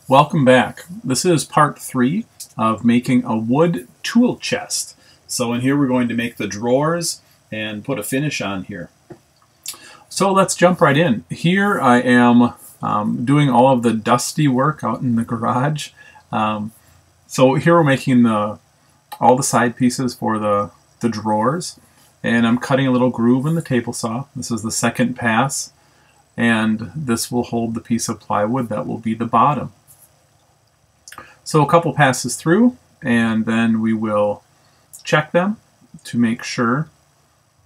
Welcome back. This is part 3 of making a wood tool chest. So in here we're going to make the drawers and put a finish on here. So let's jump right in. Here I am doing all of the dusty work out in the garage. So here we're making all the side pieces for the drawers, and I'm cutting a little groove in the table saw. This is the second pass, and this will hold the piece of plywood that will be the bottom. So a couple passes through, and then we will check them to make sure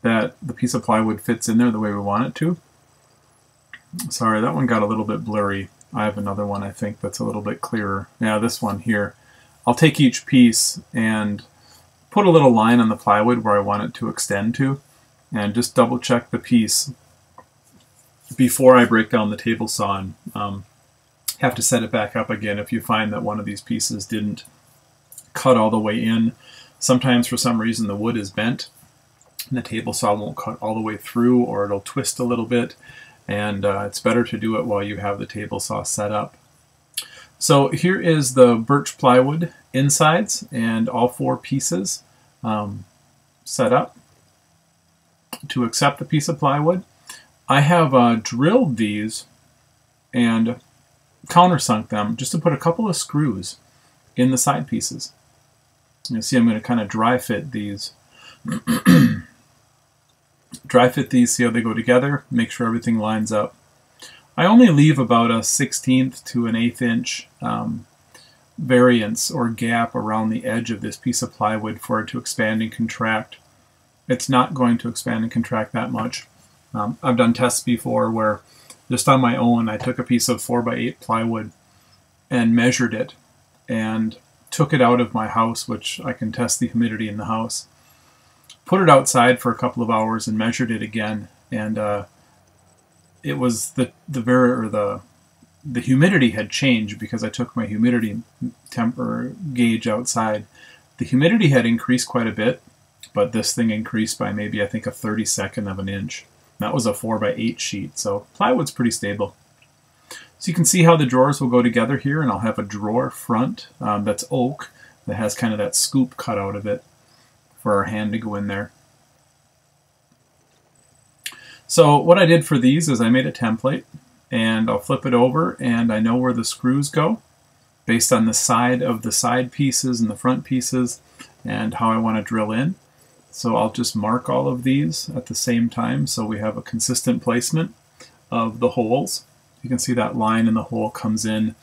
that the piece of plywood fits in there the way we want it to. Sorry, that one got a little bit blurry. I have another one I think that's a little bit clearer. Yeah, this one here. I'll take each piece and put a little line on the plywood where I want it to extend to, and just double check the piece before I break down the table saw and have to set it back up again if you find that one of these pieces didn't cut all the way in. Sometimes for some reason the wood is bent and the table saw won't cut all the way through, or it'll twist a little bit, and it's better to do it while you have the table saw set up. So here is the birch plywood insides and all 4 pieces set up to accept the piece of plywood. I have drilled these and countersunk them just to put a couple of screws in the side pieces. You see I'm going to kind of dry fit these. Dry fit these, see how they go together, make sure everything lines up. I only leave about a 1/16 to an 1/8 inch variance or gap around the edge of this piece of plywood for it to expand and contract. It's not going to expand and contract that much. I've done tests before where just on my own I took a piece of 4x8 plywood and measured it and took it out of my house, which I can test the humidity in the house. Put it outside for a couple of hours and measured it again, and it was the humidity had changed because I took my humidity temper gauge outside. The humidity had increased quite a bit, but this thing increased by maybe I think a 32nd of an inch. That was a 4x8 sheet, so plywood's pretty stable. So you can see how the drawers will go together here, and I'll have a drawer front that's oak that has kind of that scoop cut out of it for our hand to go in there. So what I did for these is I made a template, and I'll flip it over, and I know where the screws go based on the side of the side pieces and the front pieces and how I want to drill in. So I'll just mark all of these at the same time so we have a consistent placement of the holes. You can see that line in the hole comes in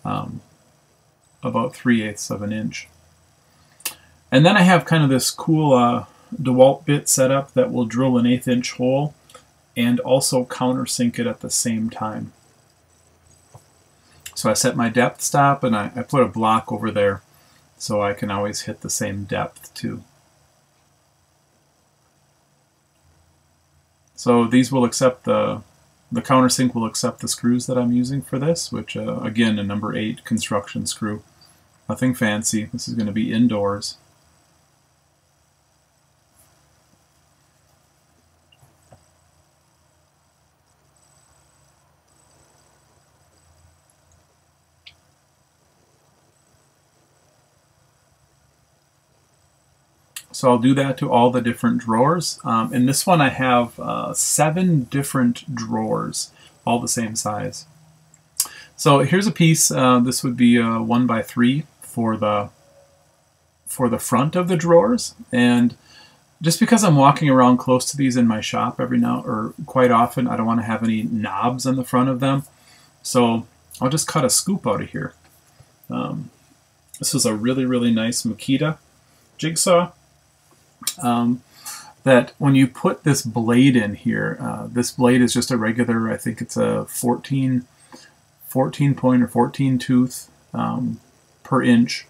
about 3/8 of an inch. And then I have kind of this cool DeWalt bit set up that will drill an 1/8 inch hole and also countersink it at the same time. So I set my depth stop, and I put a block over there so I can always hit the same depth too. So these will accept the countersink will accept the screws that I'm using for this, which again a number 8 construction screw. Nothing fancy. This is going to be indoors. So I'll do that to all the different drawers. In this one I have 7 different drawers, all the same size. So here's a piece. This would be 1x3 for the front of the drawers. And just because I'm walking around close to these in my shop every now or quite often, I don't want to have any knobs on the front of them. So I'll just cut a scoop out of here. This is a really nice Makita jigsaw. That when you put this blade in here, this blade is just a regular, I think it's a 14 point or 14 tooth per inch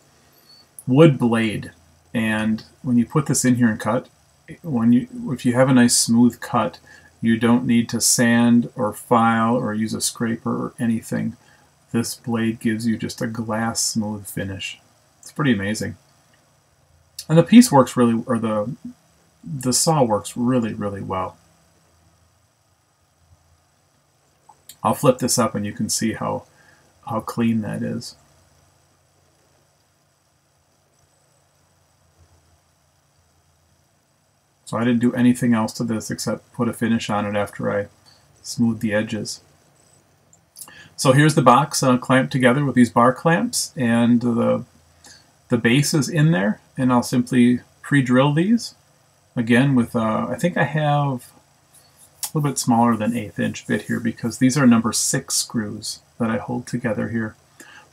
wood blade. And when you put this in here and cut, if you have a nice smooth cut, you don't need to sand or file or use a scraper or anything. This blade gives you just a glass smooth finish. It's pretty amazing. And the piece works really, or the saw works really well. I'll flip this up and you can see how how clean that is. So I didn't do anything else to this except put a finish on it after I smoothed the edges. So here's the box clamped together with these bar clamps, and the base is in there, and I'll simply pre-drill these again with I think I have a little bit smaller than 1/8 inch bit here because these are number 6 screws that I hold together here.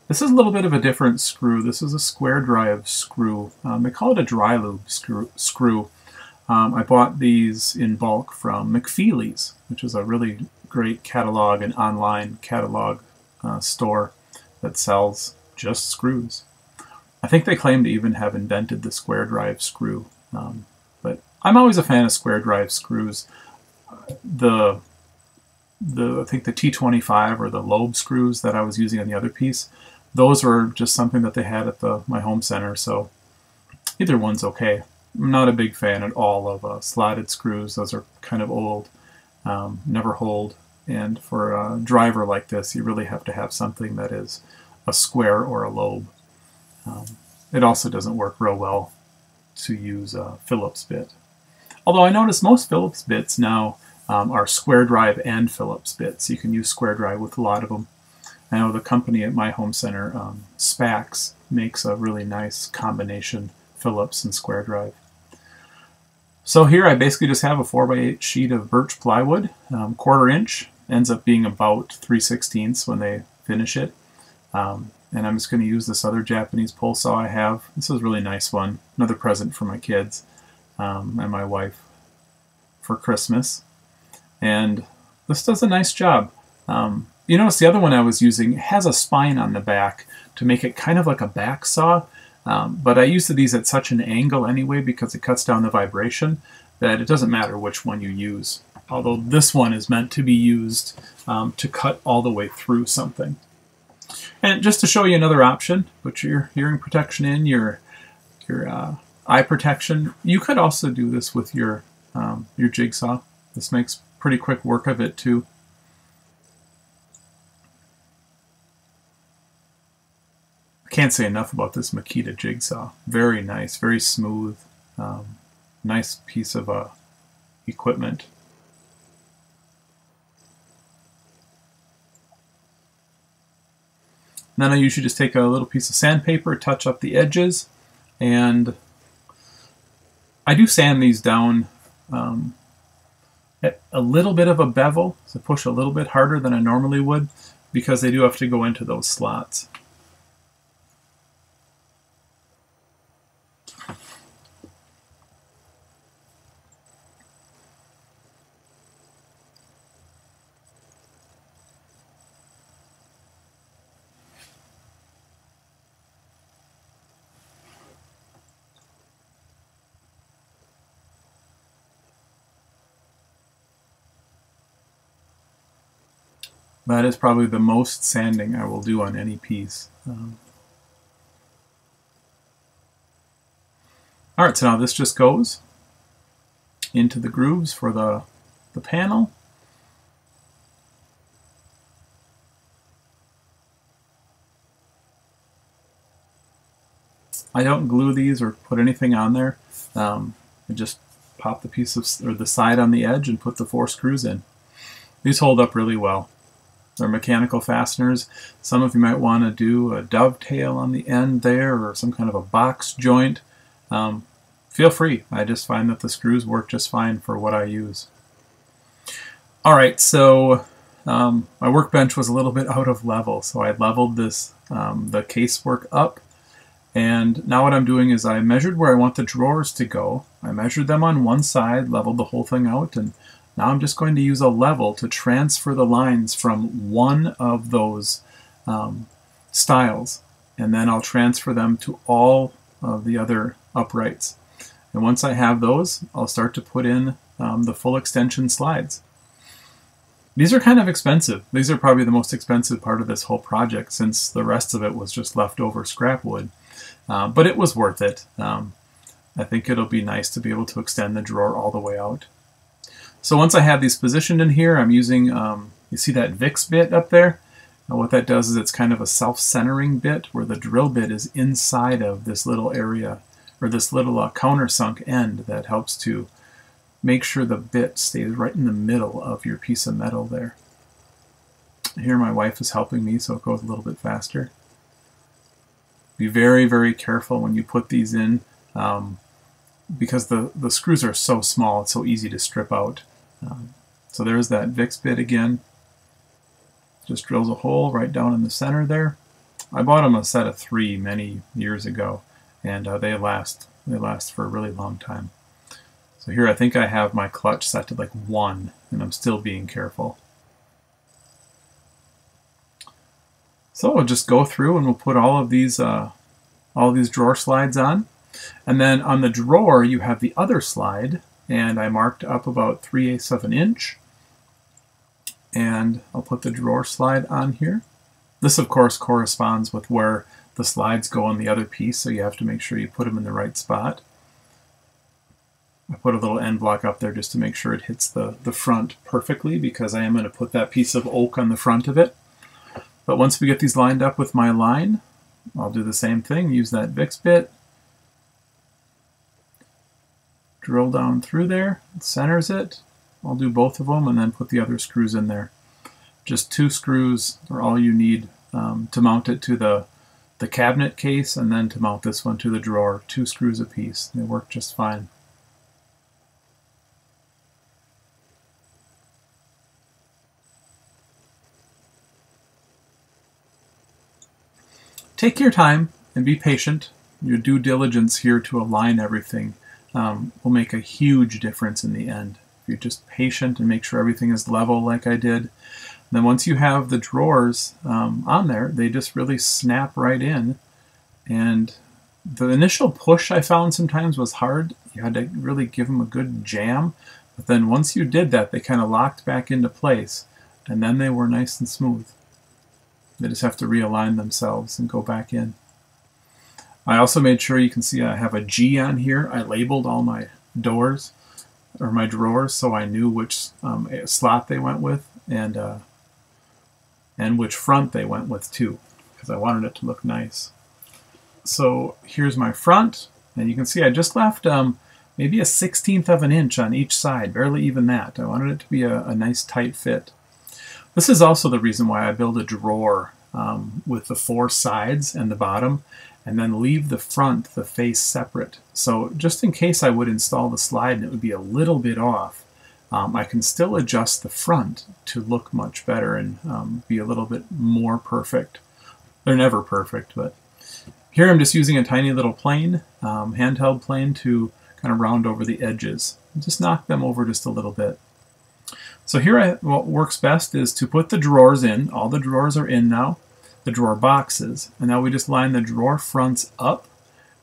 This is a little bit of a different screw. This is a square drive screw. They call it a dry lube screw. I bought these in bulk from McFeely's, which is a really great catalog and online catalog store that sells just screws. I think they claim to even have invented the square drive screw, but I'm always a fan of square drive screws. I think the T25 or the lobe screws that I was using on the other piece, those were just something that they had at my home center, so either one's okay. I'm not a big fan at all of slotted screws. Those are kind of old, never hold, and for a driver like this, you really have to have something that is a square or a lobe. It also doesn't work real well to use a Phillips bit. Although I notice most Phillips bits now are square drive and Phillips bits. You can use square drive with a lot of them. I know the company at my home center, Spax, makes a really nice combination Phillips and square drive. So here I basically just have a 4x8 sheet of birch plywood, 1/4 inch, ends up being about 3/16 when they finish it. And I'm just going to use this other Japanese pole saw I have. This is a really nice one, another present for my kids and my wife for Christmas. And this does a nice job. You notice the other one I was using has a spine on the back to make it kind of like a back saw. But I use these at such an angle anyway because it cuts down the vibration that it doesn't matter which one you use. Although this one is meant to be used to cut all the way through something. And just to show you another option, put your hearing protection in, your eye protection. You could also do this with your jigsaw. This makes pretty quick work of it too. I can't say enough about this Makita jigsaw. Very nice, very smooth, nice piece of equipment. Then I usually just take a little piece of sandpaper, touch up the edges, and I do sand these down at a little bit of a bevel, so push a little bit harder than I normally would because they do have to go into those slots. That is probably the most sanding I will do on any piece. Alright, so now this just goes into the grooves for the panel. I don't glue these or put anything on there. I just pop the piece of, or the side on the edge and put the 4 screws in. These hold up really well. They're mechanical fasteners. Some of you might want to do a dovetail on the end there or some kind of a box joint. Feel free. I just find that the screws work just fine for what I use. Alright, so my workbench was a little bit out of level, so I leveled this the casework up. And now what I'm doing is I measured where I want the drawers to go. I measured them on one side, leveled the whole thing out, and now I'm just going to use a level to transfer the lines from one of those stiles, and then I'll transfer them to all of the other uprights. And once I have those, I'll start to put in the full extension slides. These are kind of expensive. These are probably the most expensive part of this whole project since the rest of it was just leftover scrap wood. But it was worth it. I think it'll be nice to be able to extend the drawer all the way out. So once I have these positioned in here, I'm using, you see that VIX bit up there? Now what that does is it's kind of a self-centering bit where the drill bit is inside of this little area, or this little countersunk end that helps to make sure the bit stays right in the middle of your piece of metal there. Here my wife is helping me so it goes a little bit faster. Be very, very careful when you put these in because the screws are so small, it's so easy to strip out. So there's that VIX bit again. Just drills a hole right down in the center there. I bought them a set of 3 many years ago, and they last for a really long time. So here I think I have my clutch set to like 1, and I'm still being careful. So we'll just go through and we'll put all of these drawer slides on. And then on the drawer you have the other slide, and I marked up about 3/8 of an inch. And I'll put the drawer slide on here. This of course corresponds with where the slides go on the other piece, so you have to make sure you put them in the right spot. I put a little end block up there just to make sure it hits the front perfectly, because I am going to put that piece of oak on the front of it. But once we get these lined up with my line, I'll do the same thing, use that VIX bit, drill down through there, it centers it. I'll do both of them and then put the other screws in there. Just 2 screws are all you need to mount it to the cabinet case, and then to mount this one to the drawer. 2 screws a piece. They work just fine. Take your time and be patient. Your due diligence here to align everything will make a huge difference in the end. You're just patient and make sure everything is level like I did. And then once you have the drawers on there, they just really snap right in. And the initial push I found sometimes was hard. You had to really give them a good jam. But then once you did that, they kind of locked back into place. And then they were nice and smooth. They just have to realign themselves and go back in. I also made sure, you can see I have a G on here. I labeled all my doors, or my drawers, so I knew which slot they went with, and which front they went with too, because I wanted it to look nice. So here's my front, and you can see I just left maybe 1/16 of an inch on each side, barely even that. I wanted it to be a nice tight fit. This is also the reason why I build a drawer with the 4 sides and the bottom, and then leave the front, the face, separate. So just in case I would install the slide and it would be a little bit off, I can still adjust the front to look much better and be a little bit more perfect. They're never perfect, but here I'm just using a tiny little plane, handheld plane, to kind of round over the edges. Just knock them over just a little bit. So here what works best is to put the drawers in. All the drawers are in now, the drawer boxes, and now we just line the drawer fronts up,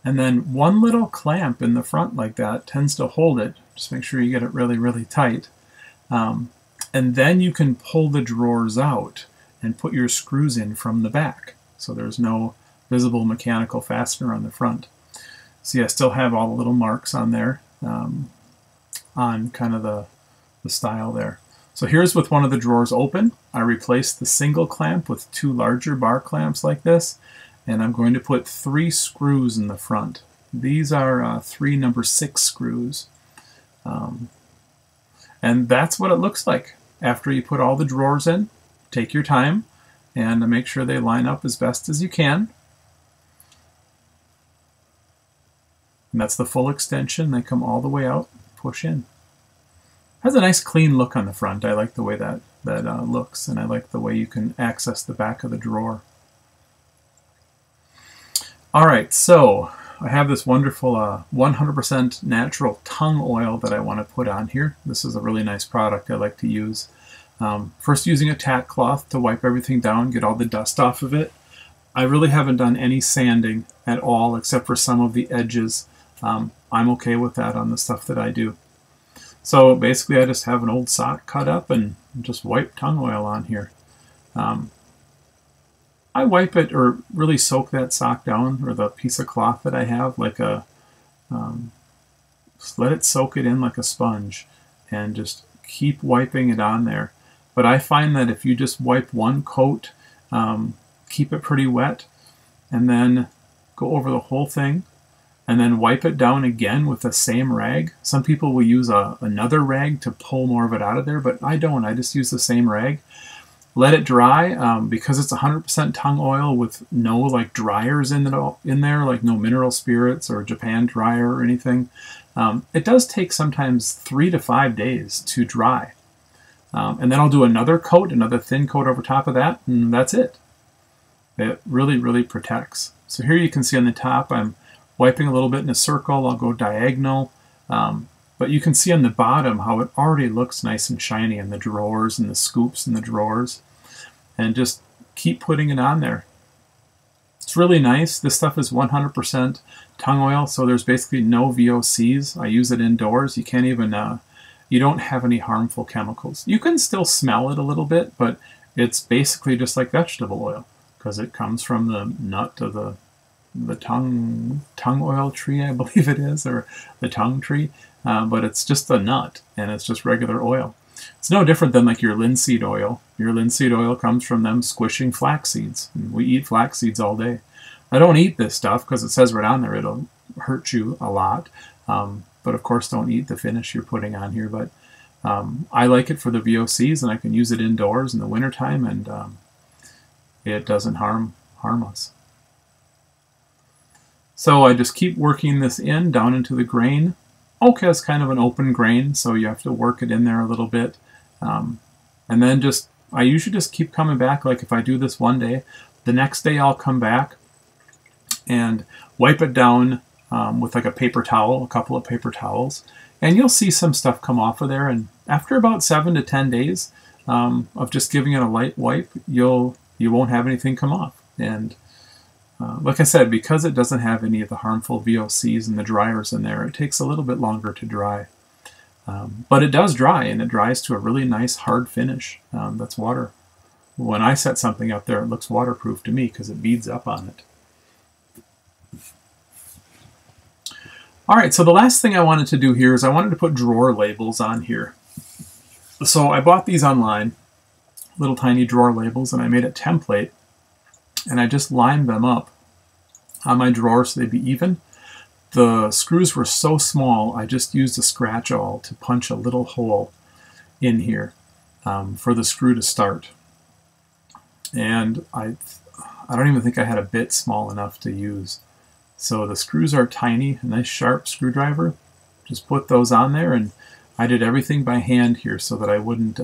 and then one little clamp in the front like that tends to hold it. Just make sure you get it really, really tight. And then you can pull the drawers out and put your screws in from the back, so there's no visible mechanical fastener on the front. See, I still have all the little marks on there on kind of the style there. So here's with one of the drawers open. I replaced the single clamp with 2 larger bar clamps like this, and I'm going to put 3 screws in the front. These are 3 number 6 screws. And that's what it looks like after you put all the drawers in. Take your time and make sure they line up as best as you can. And that's the full extension. They come all the way out, push in. Has a nice clean look on the front. I like the way that looks, and I like the way you can access the back of the drawer. Alright, so I have this wonderful 100% natural tung oil that I want to put on here. This is a really nice product I like to use. First, using a tack cloth to wipe everything down, get all the dust off of it. I really haven't done any sanding at all except for some of the edges. I'm okay with that on the stuff that I do. So basically I just have an old sock cut up and just wipe tung oil on here. I wipe it, or really soak that sock down, or the piece of cloth that I have, like a, just let it soak it in like a sponge and just keep wiping it on there. But I find that if you just wipe one coat keep it pretty wet, and then go over the whole thing, and then wipe it down again with the same rag. Some people will use another rag to pull more of it out of there, but I don't. I just use the same rag. Let it dry, because it's 100% tung oil with no like dryers in there, like no mineral spirits or Japan dryer or anything. It does take sometimes 3 to 5 days to dry. And then I'll do another coat, another thin coat over top of that, and that's it. It really, really protects. So here you can see on the top, I'm wiping a little bit in a circle. I'll go diagonal. But you can see on the bottom how it already looks nice and shiny in the drawers and the scoops in the drawers. And just keep putting it on there. It's really nice. This stuff is 100% tung oil, so there's basically no VOCs. I use it indoors. You can't even, you don't have any harmful chemicals. You can still smell it a little bit, but it's basically just like vegetable oil because it comes from the nut of the tung oil tree, I believe it is, or the tung tree. But it's just a nut, and it's just regular oil. It's no different than like your linseed oil. Your linseed oil comes from them squishing flax seeds. And we eat flax seeds all day. I don't eat this stuff because it says right on there it'll hurt you a lot. But of course don't eat the finish you're putting on here. But I like it for the VOCs, and I can use it indoors in the wintertime, and it doesn't harm us. So I just keep working this in down into the grain. Oak has kind of an open grain, so you have to work it in there a little bit. And then I usually just keep coming back. Like if I do this one day, the next day I'll come back and wipe it down with like a paper towel, a couple of paper towels, and you'll see some stuff come off of there. And after about 7 to 10 days of just giving it a light wipe, you won't have anything come off. And like I said, because it doesn't have any of the harmful VOCs and the dryers in there, it takes a little bit longer to dry. But it does dry, and it dries to a really nice hard finish. That's water. When I set something up there, it looks waterproof to me because it beads up on it. All right, so the last thing I wanted to do here is I wanted to put drawer labels on here. So I bought these online, little tiny drawer labels, and I made a template. And I just lined them up on my drawer so they'd be even. The screws were so small, I just used a scratch awl to punch a little hole in here for the screw to start. And I don't even think I had a bit small enough to use. So the screws are tiny, a nice sharp screwdriver. Just put those on there, and I did everything by hand here so that I wouldn't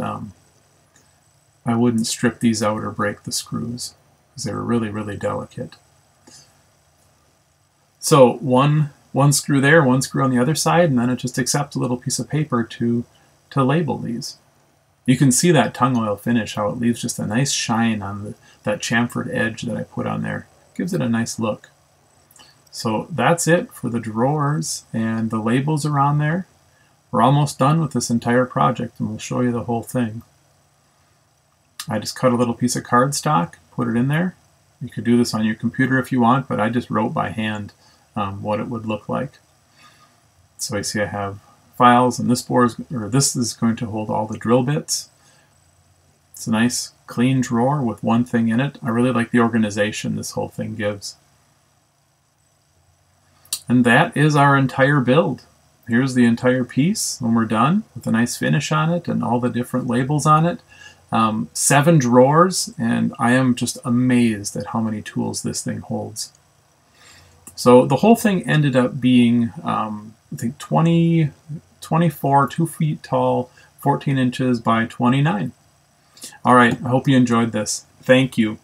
strip these out or break the screws, because they were really, really delicate. So one screw there, one screw on the other side, and then it just accepts a little piece of paper to label these. You can see that tung oil finish, how it leaves just a nice shine on that chamfered edge that I put on there. Gives it a nice look. So that's it for the drawers, and the labels are on there. We're almost done with this entire project, and we'll show you the whole thing. I just cut a little piece of cardstock, put it in there. You could do this on your computer if you want, but I just wrote by hand what it would look like. So you see I have files, and this is going to hold all the drill bits. It's a nice clean drawer with one thing in it. I really like the organization this whole thing gives. And that is our entire build. Here's the entire piece when we're done with a nice finish on it and all the different labels on it. 7 drawers, and I am just amazed at how many tools this thing holds. So the whole thing ended up being, I think 24, 2 feet tall, 14 inches by 29. All right, I hope you enjoyed this. Thank you.